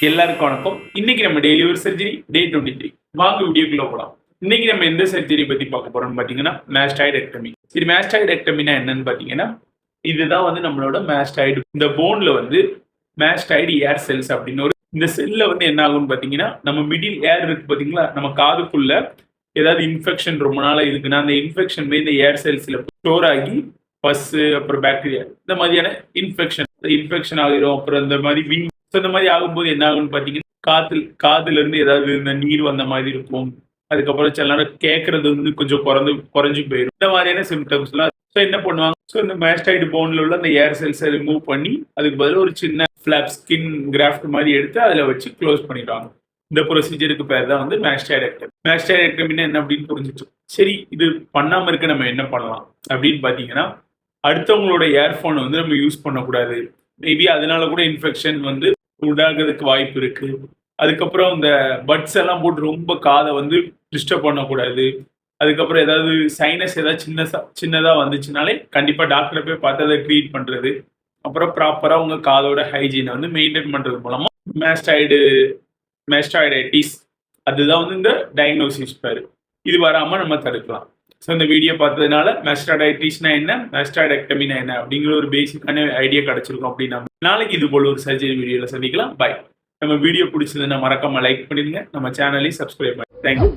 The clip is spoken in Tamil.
எல்லாருக்கும் வணக்கம். இன்னைக்கு நம்ம டெய்லி ஒரு சர்ஜரி டே 23. வாங்க வீடியோக்குள்ள போலாம். இன்னைக்கு நம்ம எந்த சர்ஜரி பத்தி பார்க்க போறோம்னு பாத்தீங்கன்னா மாஸ்டாய்டெக்டமி. இது மாஸ்டாய்டெக்டமினா என்னன்னு பாத்தீங்கன்னா இதுதான் வந்து நம்மளோட மாஸ்டாய்டு. இந்த போன்ல வந்து மாஸ்டாய்டு ஏர் செல்ஸ் அப்படின்னு ஒரு இந்த செல்ல வந்து என்ன ஆகும்னு பாத்தீங்கன்னா நம்ம மிடில் ஏர் இருக்கு பாத்தீங்களா, நம்ம காதுக்குள்ள ஏதாவது இன்ஃபெக்ஷன் ரொம்ப நாளா இருக்குன்னா அந்த இன்ஃபெக்ஷன் இந்த ஏர் செல்ஸ்ல ஸ்டோர் ஆகி பஸ் அப்புறம் பாக்டீரியா இந்த மாதிரியான இன்ஃபெக்ஷன் ஆகிரும். அப்புறம் இந்த மாதிரி விங் இந்த மாதிரி ஆகும்போது என்ன ஆகும்னு பாத்தீங்கன்னா காதுல இருந்து ஏதாவது இந்த நீர் வந்த மாதிரி இருக்கும். அதுக்கப்புறம் சில நேரம் கேட்கறது வந்து கொஞ்சம் குறைஞ்சு போயிடும். இந்த மாதிரியான சிம்டம்ஸ் எல்லாம் என்ன பண்ணுவாங்க, இந்த மாஸ்டாய்டு போன்ல உள்ள அந்த ஏர் செல்ஸை ரிமூவ் பண்ணி அதுக்கு பதில் ஒரு சின்ன ஃபிளாப் ஸ்கின் கிராஃப்ட் மாதிரி எடுத்து அதுல வச்சு க்ளோஸ் பண்ணிடுவாங்க. இந்த ப்ரொசீஜருக்கு பேர் தான் வந்து மாஸ்டாய்டெக்டமி. மாஸ்டாய்டெக்டமினா என்ன அப்படின்னு புரிஞ்சிச்சு. சரி, இது பண்ணாம இருக்க நம்ம என்ன பண்ணலாம் அப்படின்னு பாத்தீங்கன்னா, அடுத்தவங்களோட ஏர்ஃபோனை வந்து நம்ம யூஸ் பண்ணக்கூடாது. மேபி அதனால கூட இன்ஃபெக்ஷன் வந்து உண்டாகிறதுக்கு வாய்ப்பு இருக்கு. அதுக்கப்புறம் இந்த பட்ஸ் எல்லாம் போட்டு ரொம்ப காதை வந்து டிஸ்டர்ப் பண்ணக்கூடாது. அதுக்கப்புறம் ஏதாவது சைனஸ் ஏதாவது சின்னதா வந்துச்சுனாலே கண்டிப்பா டாக்டரை போய் பார்த்து அதை ட்ரீட் பண்றது. அப்புறம் ப்ராப்பரா உங்க காதோட ஹைஜீனை வந்து மெயின்டைன் பண்றது மூலமா மாஸ்டாய்டைட்டிஸ் அதுதான் வந்து இந்த டயக்னோசிஸ் பேரு. இது வராம நம்ம தடுக்கலாம். ஸோ இந்த வீடியோ பார்த்ததுனால மாஸ்டாய்டைட்டிஸ்னா என்ன, மாஸ்டாய்டெக்டமினா என்ன அப்படிங்கிற ஒரு பேசிக்கான ஐடியா கிடைச்சிருக்கும். அப்படின்னா நாளைக்கு இது போல ஒரு சர்ஜரி வீடியோல சந்திக்கலாம். பை. நம்ம வீடியோ பிடிச்சதுன்னா மறக்காம லைக் பண்ணிடுங்க, நம்ம சேனலையும் சப்ஸ்கிரைப் பண்ணுங்க. தேங்க்யூ.